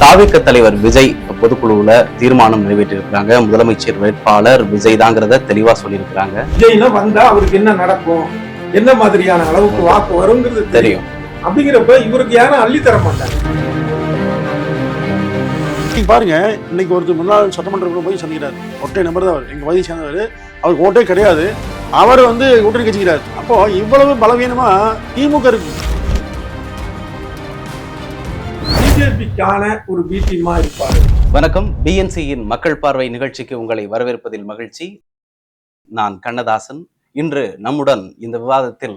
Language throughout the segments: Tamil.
தாவிக தலைவர் விஜய் பொதுக்குழுவுல தீர்மானம் நிறைவேற்றிருக்கிறாங்க. முதலமைச்சர் வேட்பாளர் விஜய் தாங்கிறத தெளிவா சொல்லியிருக்கிறாங்க. விஜய்னா வந்தா அவருக்கு என்ன நடக்கும், என்ன மாதிரியான அளவுக்கு வாக்கு வருங்கிறது தெரியும். அப்படிங்கிறப்ப இவருக்கு யாரும் அள்ளி தர மாட்டாங்க. பாருங்க, இன்னைக்கு ஒருத்தர் முன்னாள் சட்டமன்ற போய் சந்திக்கிறார். ஒற்றை நம்பர் தான் அவர், எங்க வயதை சேர்ந்தவர். அவருக்கு ஓட்டே கிடையாது. அவர் கூட்டணி கட்சிக்கிறார். அப்போ இவ்வளவு பலவீனமா திமுக இருக்கு. பிஜேபிக்கான ஒரு பி டீமா இருப்பாரு. வணக்கம், பிஎன்சியின் மக்கள் பார்வை நிகழ்ச்சிக்கு உங்களை வரவேற்பதில் மகிழ்ச்சி. நான் கண்ணதாசன். இன்று நம்முடன் இந்த விவாதத்தில்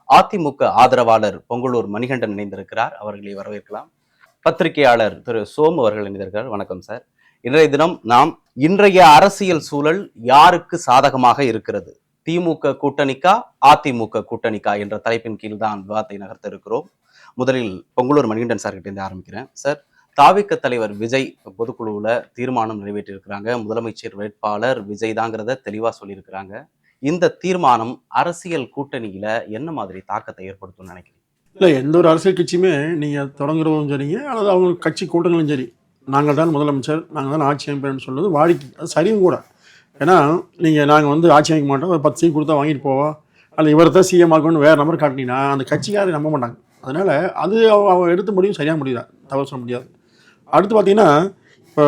அதிமுக ஆதரவாளர் பொங்கலூர் மணிகண்டன் இணைந்திருக்கிறார். அவர்களை வரவேற்கலாம். பத்திரிகையாளர் திரு சோமு அவர்கள் இணைந்திருக்கிறார். வணக்கம் சார். இன்றைய தினம் நாம் இன்றைய அரசியல் சூழல் யாருக்கு சாதகமாக இருக்கிறது, திமுக கூட்டணிக்கா அதிமுக கூட்டணிக்கா என்ற தலைப்பின் கீழ் தான் விவாதத்தை நகர்த்த இருக்கிறோம். முதலில் பொங்கலூர் மணிகண்டன் சார் கிட்ட இருந்து ஆரம்பிக்கிறேன். சார், தாவிக தலைவர் விஜய் பொதுக்குழுவுல தீர்மானம் நிறைவேற்றியிருக்கிறாங்க. முதலமைச்சர் வேட்பாளர் விஜய் தாங்கிறத தெளிவா சொல்லியிருக்கிறாங்க. இந்த தீர்மானம் அரசியல் கூட்டணியில என்ன மாதிரி தாக்கத்தை ஏற்படுத்தும் நினைக்கிறீங்க? இல்லை, எந்த ஒரு அரசியல் கட்சியுமே நீங்கள் தொடங்குறதும் சரிங்க, அல்லது அவங்க கட்சி கூட்டங்களும் சரி, நாங்கள் தான் முதலமைச்சர், நாங்கள் தான் ஆட்சி அமைப்பேன்னு சொல்றது வாடிக்கை. அது சரியும் கூட. ஏன்னா நாங்கள் ஆட்சி அமைக்க மாட்டோம், ஒரு 10 சீட் கொடுத்தா வாங்கிட்டு போவோம், அல்லது இவர் தான் சிஎம் ஆகணும்னு வேறு நம்பர் காட்டினீங்கன்னா அந்த கட்சிக்காரர் நம்ப மாட்டாங்க. அதனால் அது அவங்க எடுத்த முடியும் சரியாக முடியுதா, தவறு சொல்ல முடியாது. அடுத்து பார்த்தீங்கன்னா, இப்போ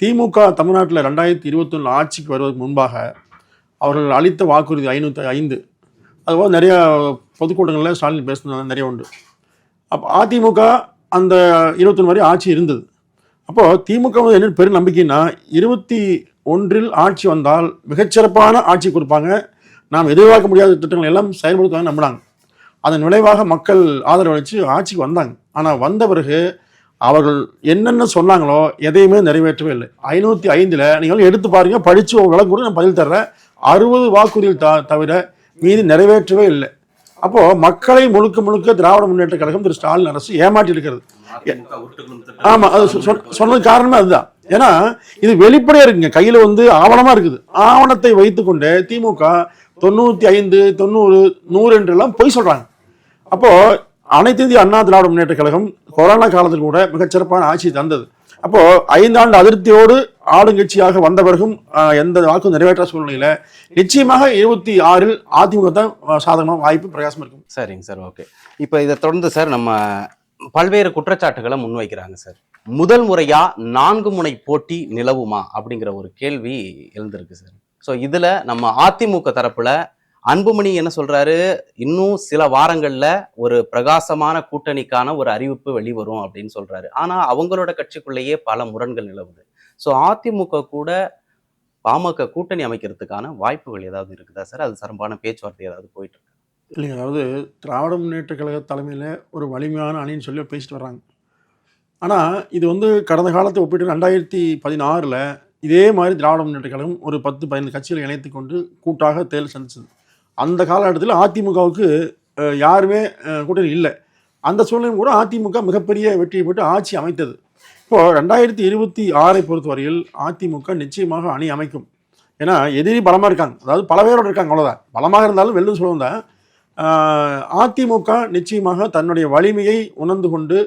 திமுக தமிழ்நாட்டில் 2021 ஆட்சிக்கு வருவதற்கு முன்பாக அவர்கள் அளித்த வாக்குறுதி 505, அதுபோல் நிறையா பொதுக்கூட்டங்களில் ஸ்டாலின் பேசுனது நிறைய உண்டு. அப்போ அதிமுக அந்த 21 வரை ஆட்சி இருந்தது. அப்போது திமுக என்ன பெரும் நம்பிக்கைன்னா, 21 ஆட்சி வந்தால் மிகச்சிறப்பான ஆட்சி கொடுப்பாங்க, நாம் எதிர்பார்க்க முடியாத திட்டங்கள் எல்லாம் செயல்படுத்துவாங்க நம்பினாங்க. அதன் விளைவாக மக்கள் ஆதரவு அளித்து ஆட்சிக்கு வந்தாங்க. ஆனால் வந்த பிறகு அவர்கள் என்னென்ன சொன்னாங்களோ எதையுமே நிறைவேற்றவே இல்லை. 505 நீங்கள் எடுத்து பாருங்க, படித்து விளக்கு கூட நான் பதில் தர்றேன். 60 வாக்குறுதிகள் தவிர மீது நிறைவேற்றவே இல்லை. அப்போது மக்களை முழுக்க முழுக்க திராவிட முன்னேற்ற கழகம் திரு ஸ்டாலின் அரசு ஏமாற்றி இருக்கிறது. ஆமாம், அது சொன்னது காரணமே அதுதான். ஏன்னா இது வெளிப்படையாக இருக்குங்க, கையில் ஆவணமாக இருக்குது. ஆவணத்தை வைத்துக்கொண்டு திமுக 95, 90, 100 என்றெல்லாம் பொய் சொல்கிறாங்க. அப்போது அனைத்து இந்திய அண்ணா திராவிட முன்னேற்ற கழகம் கொரோனா காலத்தில் கூட மிகச்சிறப்பான ஆட்சி தந்தது. அப்போது 5 ஆண்டு அதிருப்தியோடு ஆளுங்கட்சியாக வந்த பிறகும் எந்த வாக்கும் நிறைவேற்ற சூழ்நிலையில் நிச்சயமாக 26 அதிமுக தான் சாதகமாக வாய்ப்பு பிரகாசம் இருக்கும். சரிங்க சார், ஓகே. இப்போ இதை தொடர்ந்து சார் நம்ம பல்வேறு குற்றச்சாட்டுகளை முன்வைக்கிறாங்க சார். முதல் முறையா 4 முனை போட்டி நிலவுமா அப்படிங்கிற ஒரு கேள்வி எழுந்திருக்கு சார். ஸோ இதுல நம்ம அதிமுக தரப்புல அன்புமணி என்ன சொல்றாரு, இன்னும் சில வாரங்கள்ல ஒரு பிரகாசமான கூட்டணிக்கான ஒரு அறிவிப்பு வெளிவரும் அப்படின்னு சொல்றாரு. ஆனா அவங்களோட கட்சிக்குள்ளேயே பல முரண்கள் நிலவுது. ஸோ அதிமுக கூட பாமக கூட்டணி அமைக்கிறதுக்கான வாய்ப்புகள் ஏதாவது இருக்குதா சார்? அது சார்பான பேச்சுவார்த்தை ஏதாவது போயிட்டு இருக்கு? இல்லைங்க, அதாவது திராவிட முன்னேற்ற கழக தலைமையில் ஒரு வலிமையான அணின்னு சொல்லி பேசிட்டு வர்றாங்க. ஆனால் இது கடந்த காலத்தை ஒப்பிட்டு 2016 இதே மாதிரி திராவிட முன்னேற்ற கழகம் ஒரு 10-15 கட்சிகளை இணைத்து கொண்டு கூட்டாக தேர்தல் சந்திச்சது. அந்த காலகட்டத்தில் அதிமுகவுக்கு யாருமே கூட்டணி இல்லை. அந்த சூழ்நிலையும் கூட அதிமுக மிகப்பெரிய வெற்றியை பெற்று ஆட்சி அமைத்தது. இப்போது 2026 பொறுத்தவரையில் அதிமுக நிச்சயமாக அணி அமைக்கும். ஏன்னா எதிரி பலமாக இருக்காங்க, அதாவது பல பேரோடு இருக்காங்க, அவ்வளோதான். பலமாக இருந்தாலும் வெல்லும் சொல்லுவோம் தான். அதிமுக நிச்சயமாக தன்னுடைய வலிமையை உணர்ந்து கொண்டு,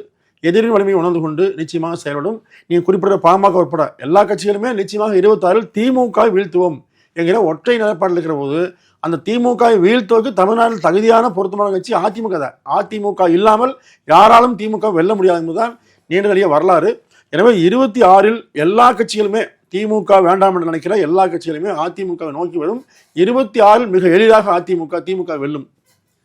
எதிரின் வலிமையை உணர்ந்து கொண்டு நிச்சயமாக செயல்படும். நீங்கள் குறிப்பிட்ட பாமக உட்பட எல்லா கட்சிகளுமே நிச்சயமாக 26 திமுக வீழ்த்துவோம் என்கிற ஒற்றை நிலைப்பாட்டில் இருக்கிற போது, அந்த திமுக வீழ்த்துவதற்கு தமிழ்நாட்டில் தகுதியான பொருத்தமான கட்சி அதிமுக தான். அதிமுக இல்லாமல் யாராலும் திமுக வெல்ல முடியாது என்பதுதான் நீண்டறிய வரலாறு. எனவே 26 எல்லா கட்சிகளுமே, திமுக வேண்டாம் என்று நினைக்கிற எல்லா கட்சிகளுமே அதிமுகவை நோக்கி வரும். 26 மிக எளிதாக திமுக வெல்லும்.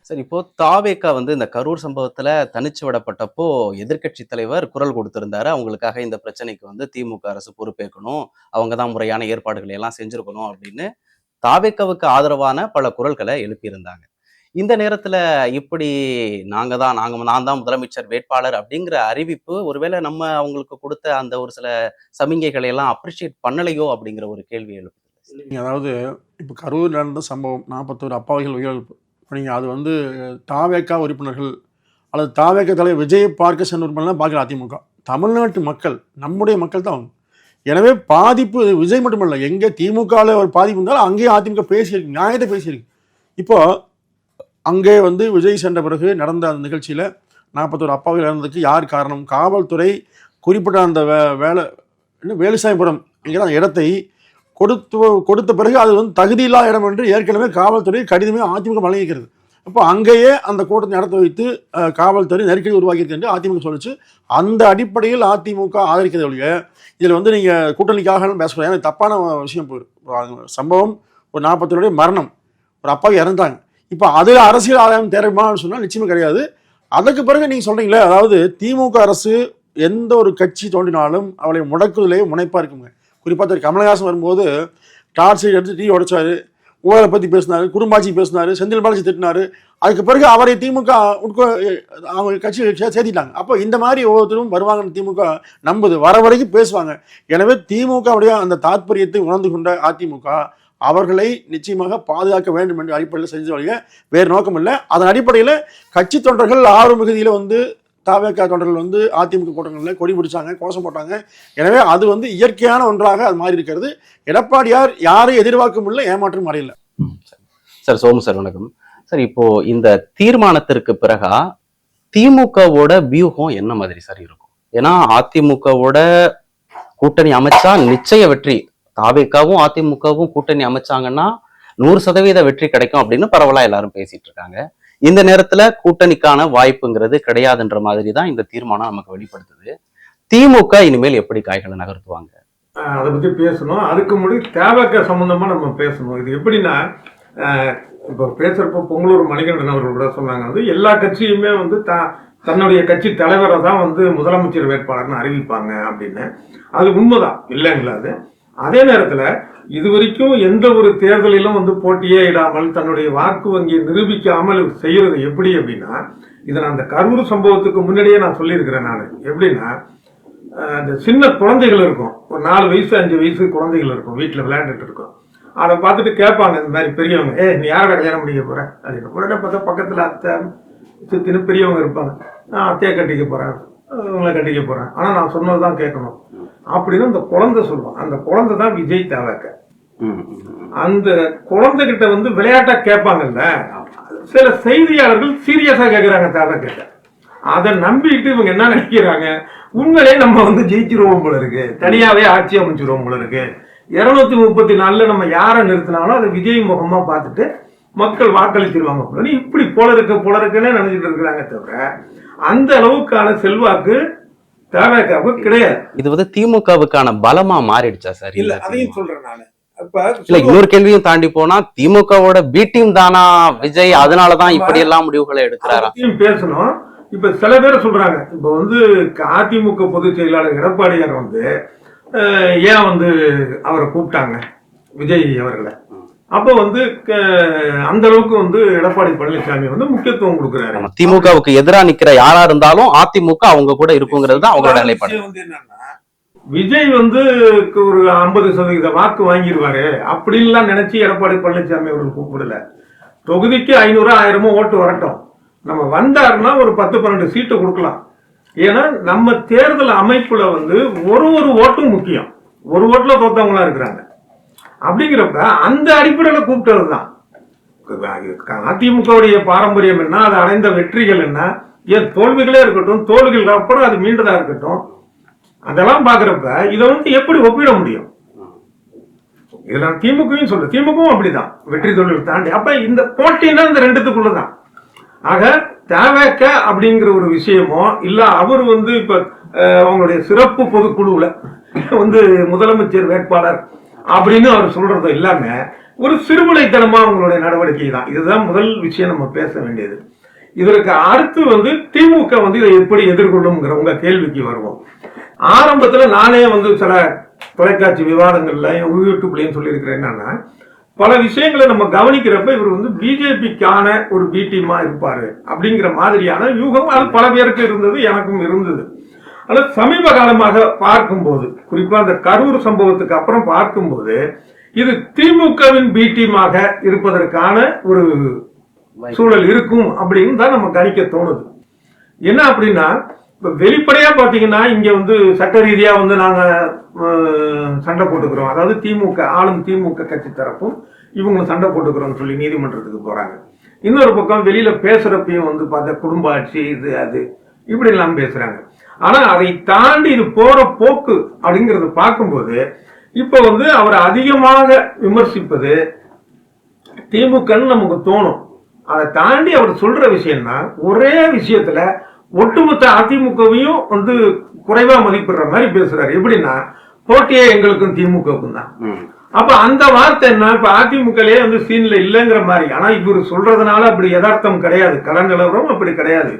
சரி, இப்போ தாவேகா இந்த கரூர் சம்பவத்துல தனிச்சு விடப்பட்டப்போ எதிர்கட்சி தலைவர் குரல் கொடுத்திருந்தாரு. அவங்களுக்காக இந்த பிரச்சனைக்கு திமுக அரசு பொறுப்பேற்கணும், அவங்க தான் முறையான ஏற்பாடுகளை எல்லாம் செஞ்சிருக்கணும் அப்படின்னு தாவேகாவுக்கு ஆதரவான பல குரல்களை எழுப்பியிருந்தாங்க. இந்த நேரத்துல இப்படி நான் தான் முதலமைச்சர் வேட்பாளர் அப்படிங்கிற அறிவிப்பு ஒருவேளை நம்ம அவங்களுக்கு கொடுத்த அந்த ஒரு சில சமிகைகளை எல்லாம் அப்ரிஷியேட் பண்ணலையோ அப்படிங்கிற ஒரு கேள்வி எழுப்புது. அதாவது இப்போ கரூர் நடந்த சம்பவம் 41 அப்பாவிகள் உயிரிழப்பு. நீங்கள் அது தாவேகா உறுப்பினர்கள் அல்லது தாவேகா தலைவர் விஜயை பார்க்க சென்ற உறுப்பினர்லாம் பார்க்கல. அதிமுக தமிழ்நாட்டு மக்கள், நம்முடைய மக்கள் தான் அவங்க. எனவே பாதிப்பு விஜய் மட்டுமல்ல, எங்கே திமுகவில் ஒரு பாதிப்பு இருந்தாலும் அங்கேயே அதிமுக பேசியிருக்கு, நியாயத்தை பேசியிருக்கு. இப்போது அங்கே விஜய் சென்ற பிறகு நடந்த அந்த நிகழ்ச்சியில் 41 அப்பாவிகள் இறந்ததுக்கு யார் காரணம்? காவல்துறை குறிப்பிட்ட அந்த வேலை வேலுசாமிபுரம் என்கிற அந்த இடத்தை கொடுத்த பிறகு அது வந்து தகுதியில்லா இடம் என்று ஏற்கனவே காவல்துறை கடிதமே அதிமுக வழங்கிக்கிறது. அப்போ அங்கேயே அந்த கூட்டத்தை நடத்த வைத்து காவல்துறை நெருக்கடி உருவாக்கியிருக்கு என்று அதிமுக சொல்லிச்சு. அந்த அடிப்படையில் அதிமுக ஆதரிக்கிறது ஒழிய இதில் வந்து நீங்கள் கூட்டணிக்காக பேசக்கூடாது. ஏன்னா தப்பான விஷயம் போயிடும். சம்பவம் ஒரு 40 மரணம், ஒரு அப்பாவி இறந்தாங்க. இப்போ அதில் அரசியல் ஆதாயம் தேவைமான்னு சொன்னால் நிச்சயமாக கிடையாது. அதுக்கு பிறகு நீங்கள் சொல்கிறீங்களே, அதாவது திமுக அரசு எந்த ஒரு கட்சி தோன்றினாலும் அவளை முடக்குதலே முனைப்பாக இருக்குங்க. குறிப்பாக கமலஹாசன் வரும்போது டார்ச் எடுத்து டீ உடைச்சாரு, ஊழலை பற்றி பேசினார், குடும்பாட்சி பேசினார், செந்தில் பாலாஜி திட்டினார். அதுக்கு பிறகு அவரை திமுக அவங்க கட்சி சேர்த்திட்டாங்க. அப்போ இந்த மாதிரி ஒவ்வொருத்தரும் வருவாங்கன்னு திமுக நம்புது, வர வரைக்கும் பேசுவாங்க. எனவே திமுகவுடைய அந்த தாற்பயத்தை உணர்ந்து கொண்ட அதிமுக அவர்களை நிச்சயமாக பாதுகாக்க வேண்டும் என்ற அடிப்படையில் செஞ்ச வழிய வேறு நோக்கம் இல்லை. அதன் அடிப்படையில் கட்சி தொண்டர்கள் ஆர்வ மிகுதியில் வந்து தவேக தொண்டர்கள் வந்து அதிமுக கூட்டங்களில் கொடி பிடிச்சாங்க, கோஷம் போட்டாங்க. எனவே அது வந்து இயற்கையான ஒன்றாக அது மாறி இருக்கிறது. எடப்பாடியார் யாரையும் எதிர்பார்க்கும் இல்லை, ஏமாற்றம் அடையல. சார் சோமு சார் வணக்கம் சார். இப்போ இந்த தீர்மானத்திற்கு பிறகா திமுகவோட வியூகம் என்ன மாதிரி சார் இருக்கும்? ஏன்னா அதிமுகவோட கூட்டணி அமைச்சா நிச்சய வெற்றி, தவேகவும் அதிமுகவும் கூட்டணி அமைச்சாங்கன்னா 100% வெற்றி கிடைக்கும் அப்படின்னு பரவலா எல்லாரும் பேசிட்டு இருக்காங்க. இந்த நேரத்துல கூட்டணிக்கான வாய்ப்புங்கிறது கிடையாதுன்ற மாதிரி தான் இந்த தீர்மானம் நமக்கு வெளிப்படுத்துது. திமுக இனிமேல் எப்படி காய்களை நகர்த்துவாங்க? அதை பத்தி பேசணும். அதுக்கு முன்னாடி தவேக சம்பந்தமா நம்ம பேசணும். இது எப்படின்னா, இப்போ பேசுறப்போ பொங்கலூர் மணிகண்டன் அவர்கள் கூட சொன்னாங்க, வந்து எல்லா கட்சியுமே வந்து தன்னுடைய கட்சி தலைவரை தான் வந்து முதலமைச்சர் வேட்பாளர்னு அறிவிப்பாங்க அப்படின்னு. அது உண்மைதான், இல்லைங்களா? அது அதே நேரத்துல இதுவரைக்கும் எந்த ஒரு தேர்தலிலும் வந்து போட்டியே இடாமல் தன்னுடைய வாக்கு வங்கியை நிரூபிக்காமல் செய்யறது எப்படி அப்படின்னா, இதை நான் அந்த கரூர் சம்பவத்துக்கு முன்னாடியே நான் சொல்லியிருக்கிறேன். நான் எப்படின்னா, இந்த சின்ன குழந்தைகள் இருக்கும், ஒரு 4 வயசு 5 வயசு குழந்தைகள் இருக்கும், வீட்டில் விளையாண்டுட்டு இருக்கும். அதை பார்த்துட்டு கேட்பாங்க இந்த மாதிரி பெரியவங்க, நீ யாரோட கல்யாணம் பண்ணிக்க போற அப்படின்னு. உடனே பார்த்தா பக்கத்தில் அத்தை சித்தின்னு பெரியவங்க இருப்பாங்க, நான் அத்தையை கட்டிக்க போறேன், இவங்களை கட்டிக்க போறேன், ஆனால் நான் சொன்னதுதான் கேட்கணும் அப்படின்னு அந்த குழந்தை சொல்லுவான். அந்த குழந்தை தான் விஜய் தவேக. அந்த குழந்தைகிட்ட வந்து விளையாட்டா கேட்பாங்கல்ல, சில செய்தியாளர்கள் சீரியஸா கேட்கிறாங்க தவேக கிட்ட. அதை நம்பிட்டு இவங்க என்ன நினைக்கிறாங்க, உண்மையிலே நம்ம வந்து ஜெயிச்சிருவோம் போல இருக்கு, தனியாவே ஆட்சி அமைச்சிருவோம் போல இருக்கு, 234 நம்ம யாரை நிறுத்தினாலும் அதை விஜய் முகமா பார்த்துட்டு மக்கள் வாக்களிச்சிருவாங்க போல, இப்படி போல இருக்குன்னு நினைச்சிட்டு இருக்கிறாங்க. தவிர அந்த அளவுக்கான செல்வாக்கு தவேகாவுக்கு கிடையாது. இது வந்து திமுகவுக்கான பலமா மாறிடுச்சா சார்? இல்ல, அதையும் சொல்றேன் நானு. இல்ல, இன்னொரு கேள்வியும் தாண்டி போனா திமுகவோட பி டீம் தானா விஜய், அதனாலதான் இப்படி எல்லாம் முடிவுகளை எடுக்கிறாரா பேசணும். இப்ப சில பேர் சொல்றாங்க, இப்ப வந்து அதிமுக பொதுச் செயலாளர் எடப்பாடியார் வந்து ஏன் வந்து அவரை கூப்பிட்டாங்க விஜய் அவர்களை, அப்ப வந்து அந்த அளவுக்கு வந்து எடப்பாடி பழனிசாமி வந்து முக்கியத்துவம் கொடுக்கிறாரு. திமுகவுக்கு எதிராக நிக்கிற யாரா இருந்தாலும் அதிமுக அவங்க கூட இருக்குங்கிறது தான் அவங்களோட நிலைப்பாடு. வந்து என்னன்னா, விஜய் வந்து ஒரு 50% வாக்கு வாங்கிடுவாரு அப்படின்லாம் நினைச்சு எடப்பாடி பழனிசாமி அவர்கள் கூப்பிடல. தொகுதிக்கு 500 1000 ஓட்டு வரட்டும், நம்ம வந்தாருன்னா ஒரு 10-12 சீட்டு கொடுக்கலாம். ஏன்னா நம்ம தேர்தல் அமைப்புல வந்து ஒரு ஓட்டும் முக்கியம். ஒரு ஓட்டுல தோத்தவங்களா இருக்கிறாங்க. அப்படிங்கிறப்ப அந்த அடிப்படையில கூப்பிட்டதுதான். அதிமுகவுடைய பாரம்பரியம் என்ன, அது அடைந்த வெற்றிகள் என்ன, ஏன் தோல்விகளே இருக்கட்டும், தோல்விகள் அப்புறம் அது மீண்டதா இருக்கட்டும், அதெல்லாம் பாக்குறப்ப இதை வந்து எப்படி ஒப்பிட முடியும்? இதுல திமுகவும் சொல்ல, திமுகவும் அப்படிதான் வெற்றி தோல்விகள் தாண்டி. அப்ப இந்த போட்டினா இந்த ரெண்டுத்துக்குள்ளதான். ஆக தவேக அப்படிங்கிற ஒரு விஷயமோ இல்ல, அவர் வந்து இப்ப அவங்களுடைய சிறப்பு பொதுக்குழுவுல வந்து முதலமைச்சர் வேட்பாளர் அப்படின்னு அவர் சொல்றது இல்லாம ஒரு சிறுவிளைத்தனமா அவங்களுடைய நடவடிக்கை தான். இதுதான் முதல் விஷயம் நம்ம பேச வேண்டியது. இதற்கு அடுத்து வந்து திமுக வந்து இதை எப்படி எதிர்கொள்ளும்ங்கிற உங்க கேள்விக்கு வருவோம். ஆரம்பத்துல நானே வந்து சில தொலைக்காட்சி விவாதங்கள்ல யூடியூப்லயும் சொல்லியிருக்கிறேன், என்னன்னா பல விஷயங்களை நம்ம கவனிக்கிறப்ப இவர் வந்து பிஜேபிக்கான ஒரு பி டீமா இருப்பாரு அப்படிங்கிற மாதிரியான யூகம் அது பல பேருக்கு இருந்தது, எனக்கும் இருந்தது. ஆனால் சமீப காலமாக பார்க்கும்போது, குறிப்பா அந்த கரூர் சம்பவத்துக்கு அப்புறம் பார்க்கும்போது, இது திமுகவின் பி டீமாக இருப்பதற்கான ஒரு சூழல் இருக்கும் அப்படின்னு தான் நம்ம கணிக்க தோணுது. என்ன அப்படின்னா, இப்ப வெளிப்படையா பாத்தீங்கன்னா இங்க வந்து சட்ட ரீதியா வந்து நாங்க சண்டை போட்டுக்கிறோம், அதாவது திமுக ஆளும் திமுக கட்சி தரப்பும் இவங்களும் சண்டை போட்டுக்கிறோம்னு சொல்லி நீதிமன்றத்துக்கு போறாங்க. இன்னொரு பக்கம் வெளியில பேசுறப்பையும் வந்து பார்த்தா குடும்ப ஆட்சி இது அது இப்படி எல்லாம் பேசுறாங்க. ஆனா அதை தாண்டி இது போற போக்கு அப்படிங்கறத பார்க்கும்போது இப்ப வந்து அவர் அதிகமாக விமர்சிப்பது திமுகன்னு நமக்கு தோணும். அதை தாண்டி அவர் சொல்ற விஷயம்னா ஒரே விஷயத்துல ஒட்டுமொத்த அதிமுகவையும் வந்து குறைவா மதிப்பிடுற மாதிரி பேசுறாரு. எப்படின்னா போட்டியே எங்களுக்கும் திமுகவுக்கும் தான். அப்ப அந்த வார்த்தை என்ன, இப்ப அதிமுகலே வந்து சீன்ல இல்லைங்கிற மாதிரி. ஆனா இவர் சொல்றதுனால அப்படி யதார்த்தம் கிடையாது, கள நிலவரம் அப்படி கிடையாது.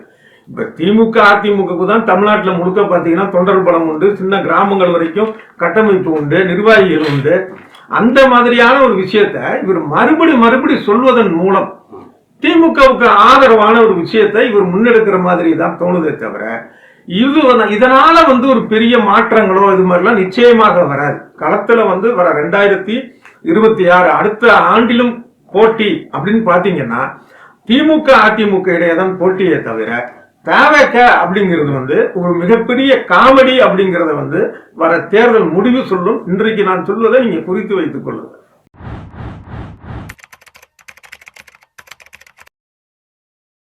இப்ப திமுக அதிமுகவுக்கு தான் தமிழ்நாட்டுல முழுக்க பாத்தீங்கன்னா தொண்டர் பலம் உண்டு, சின்ன கிராமங்கள் வரைக்கும் கட்டமைப்பு உண்டு, நிர்வாகிகள் உண்டு. அந்த மாதிரியான ஒரு விஷயத்த இவர் மறுபடி சொல்வதன் மூலம் திமுகவுக்கு ஆதரவான ஒரு விஷயத்தை இவர் முன்னெடுக்கிற மாதிரி தான் தோணுதே தவிர இதனால வந்து ஒரு பெரிய மாற்றங்களோ இது மாதிரிலாம் நிச்சயமாக வராது. களத்துல வந்து வர 2026 அடுத்த ஆண்டிலும் போட்டி அப்படின்னு பாத்தீங்கன்னா திமுக அதிமுக இடையே தான் போட்டியே தவிர தேவைக்க அப்படிங்கிறது வந்து ஒரு மிகப்பெரிய காமெடி அப்படிங்கறத வந்து வர தேர்தல் முடிவு சொல்லும். இன்றைக்கு நான் சொல்வதை நீங்க குறித்து வைத்துக் கொள்ளுங்க.